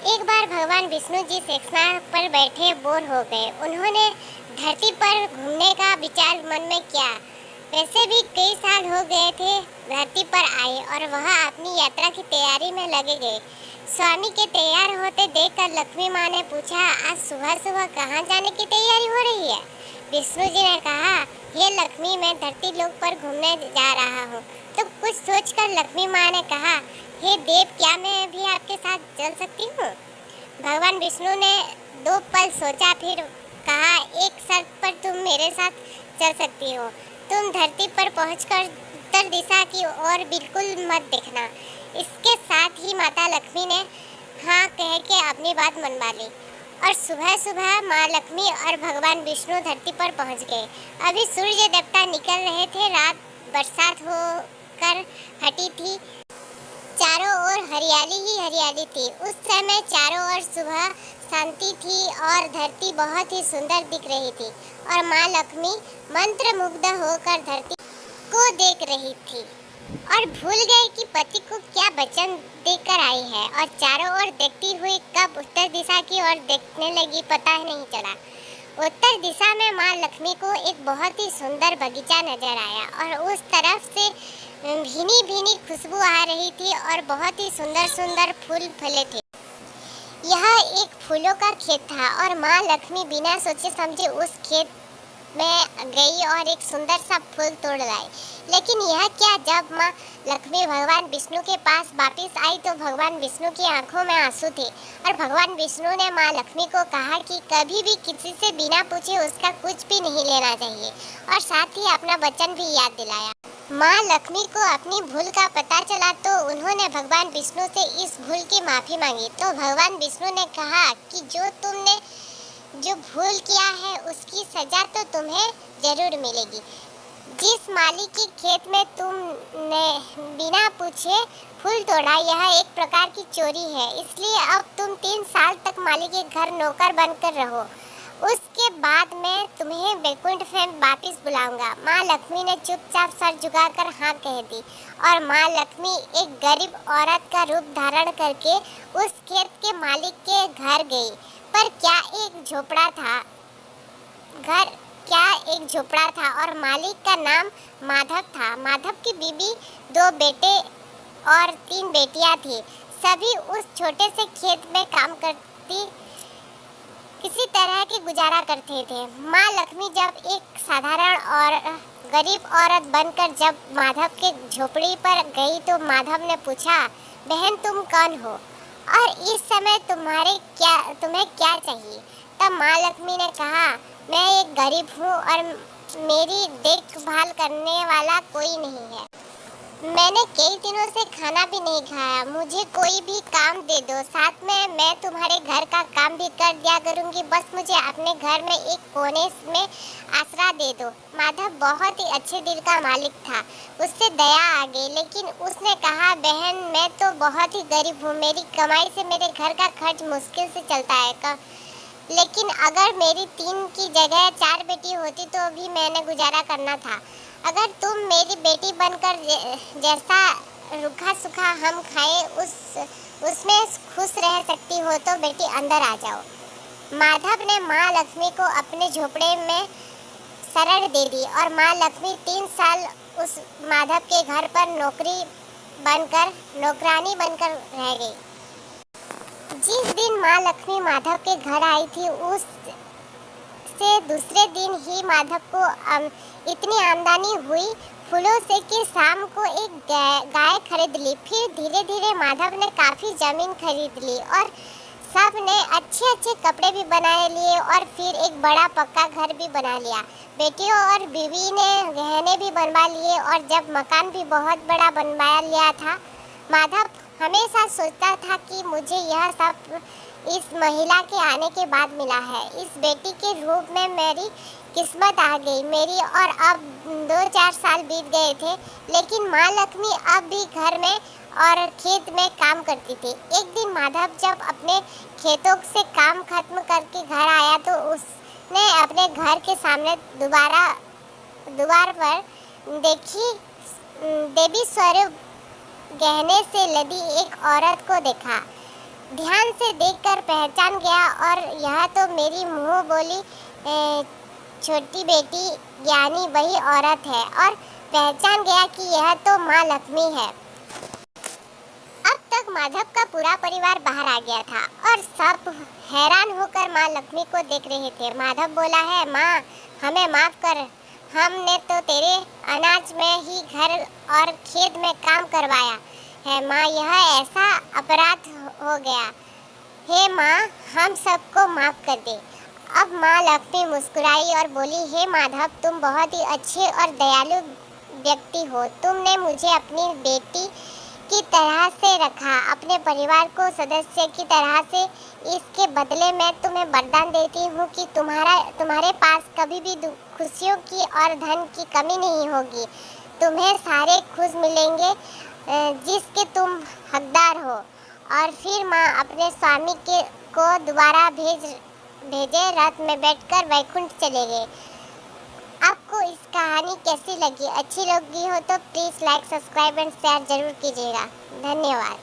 एक बार भगवान विष्णु जी शेषनाग पर बैठे बोर हो गए। उन्होंने धरती पर घूमने का विचार मन में किया। वैसे भी कई साल हो गए थे धरती पर आए और वह अपनी यात्रा की तैयारी में लगे गए। स्वामी के तैयार होते देखकर लक्ष्मी माँ ने पूछा, आज सुबह सुबह कहाँ जाने की तैयारी हो रही है? विष्णु जी ने कहा, हे लक्ष्मी, मैं धरती लोक पर घूमने जा रहा हूँ। तो कुछ सोचकर लक्ष्मी माँ ने कहा, हे देव, क्या मैं भी आपके साथ चल सकती हूँ? भगवान विष्णु ने 2 पल सोचा, फिर कहा, एक शर्त पर तुम मेरे साथ चल सकती हो। तुम धरती पर पहुंचकर उत्तर दिशा की ओर बिल्कुल मत देखना। इसके साथ ही माता लक्ष्मी ने हाँ कह के अपनी बात मनवा ली और सुबह सुबह माँ लक्ष्मी और भगवान विष्णु धरती पर पहुंच गए। अभी सूर्य देवता निकल रहे थे। रात बरसात होकर हटी थी। चारों ओर हरियाली ही हरियाली थी। उस समय चारों ओर सुबह शांति थी और धरती बहुत ही सुंदर दिख रही थी और माँ लक्ष्मी मंत्रमुग्ध होकर धरती को देख रही थी और भूल गए कि पति को क्या वचन देकर आई है और चारों ओर देखती हुई कब उत्तर दिशा की ओर देखने लगी पता ही नहीं चला। उत्तर दिशा में माँ लक्ष्मी को एक बहुत ही सुंदर बगीचा नजर आया और उस तरफ से भीनी भीनी खुशबू आ रही थी और बहुत ही सुंदर सुंदर फूल फले थे। यह एक फूलों का खेत था और माँ लक्ष्मी बिना सोचे समझे उस खेत में गई और एक सुंदर सा फूल तोड़ लाई। लेकिन यह क्या, जब माँ लक्ष्मी भगवान विष्णु के पास वापस आई तो भगवान विष्णु की आंखों में आंसू थे और भगवान विष्णु ने माँ लक्ष्मी को कहा कि कभी भी किसी से बिना पूछे उसका कुछ भी नहीं लेना चाहिए और साथ ही अपना वचन भी याद दिलाया। माँ लक्ष्मी को अपनी भूल का पता चला तो उन्होंने भगवान विष्णु से इस भूल की माफ़ी मांगी। तो भगवान विष्णु ने कहा कि जो भूल किया है उसकी सजा तो तुम्हें जरूर मिलेगी। जिस माली के खेत में तुमने बिना पूछे फूल तोड़ा, यह एक प्रकार की चोरी है। इसलिए अब तुम 3 साल तक माली के घर नौकर बनकर रहो। उसके बाद मैं तुम्हें वैकुंठ में वापस बुलाऊंगा। माँ लक्ष्मी ने चुपचाप सर झुकाकर हाँ कह दी और माँ लक्ष्मी एक गरीब औरत का रूप धारण करके उस खेत के मालिक के घर गई। पर क्या एक झोपड़ा था और मालिक का नाम माधव था। माधव की बीबी 2 बेटे और 3 बेटियां थी। सभी उस छोटे से खेत में काम करती किसी तरह की गुजारा करते थे। माँ लक्ष्मी जब एक साधारण और गरीब औरत बनकर जब माधव के झोपड़ी पर गई तो माधव ने पूछा, बहन तुम कौन हो और इस समय तुम्हें क्या चाहिए? तब माँ लक्ष्मी ने कहा, मैं एक गरीब हूँ और मेरी देखभाल करने वाला कोई नहीं है। मैंने कई दिनों से खाना भी नहीं खाया। मुझे कोई भी काम दे दो, साथ में मैं तुम्हारे घर का काम भी कर दिया करूँगी। बस मुझे अपने घर में एक कोने में आसरा दे दो। माधव बहुत ही अच्छे दिल का मालिक था। उससे दया आ गई, लेकिन उसने कहा, बहन मैं तो बहुत ही गरीब हूँ। मेरी कमाई से मेरे घर का खर्च मुश्किल से चलता है। लेकिन अगर मेरी 3 की जगह 4 बेटी होती तो भी मैंने गुजारा करना था। अगर तुम मेरी बेटी बनकर जैसा रूखा सूखा हम खाए उसमें खुश रह सकती हो तो बेटी अंदर आ जाओ। माधव ने माँ लक्ष्मी को अपने झोपड़े में शरण दे दी और माँ लक्ष्मी 3 साल उस माधव के घर पर नौकरानी बनकर रह गई। जिस दिन माँ लक्ष्मी माधव के घर आई थी उस से दूसरे दिन ही माधव को इतनी आमदनी हुई फूलों से कि शाम को एक गाय खरीद ली। फिर धीरे धीरे माधव ने काफ़ी ज़मीन खरीद ली और सब ने अच्छे अच्छे कपड़े भी बना लिए और फिर एक बड़ा पक्का घर भी बना लिया। बेटियों और बीवी ने गहने भी बनवा लिए और जब मकान भी बहुत बड़ा बनवा लिया था, माधव हमेशा सोचता था कि मुझे यह सब इस महिला के आने के बाद मिला है। इस बेटी के रूप में मेरी किस्मत आ गई मेरी। और अब 2-4 साल बीत गए थे, लेकिन माँ लक्ष्मी अब भी घर में और खेत में काम करती थी। एक दिन माधव जब अपने खेतों से काम खत्म करके घर आया तो उसने अपने घर के सामने द्वार पर देखी देवी स्वरूप गहने से लदी एक औरत को देखा। ध्यान से देखकर पहचान गया और यह तो मेरी मुँह बोली छोटी बेटी यानी वही औरत है, और पहचान गया कि यह तो माँ लक्ष्मी है। अब तक माधव का पूरा परिवार बाहर आ गया था और सब हैरान होकर माँ लक्ष्मी को देख रहे थे। माधव बोला है, माँ हमें माफ कर, हमने तो तेरे अनाज में ही घर और खेत में काम करवाया है माँ, यह ऐसा अपराध हो गया। हे माँ, हम सबको माफ कर दे। अब माँ लक्ष्मी मुस्कुराई और बोली, हे माधव, तुम बहुत ही अच्छे और दयालु व्यक्ति हो। तुमने मुझे अपनी बेटी की तरह से रखा, अपने परिवार को सदस्य की तरह से। इसके बदले मैं तुम्हें वरदान देती हूँ कि तुम्हारे पास कभी भी खुशियों की और धन की कमी नहीं होगी। तुम्हें सारे खुश मिलेंगे जिसके तुम हकदार हो। और फिर माँ अपने स्वामी को दोबारा भेजे रथ में बैठकर वैकुंठ चले गए। आपको इस कहानी कैसी लगी? अच्छी लगी हो तो please like, subscribe and share जरूर कीजिएगा। धन्यवाद।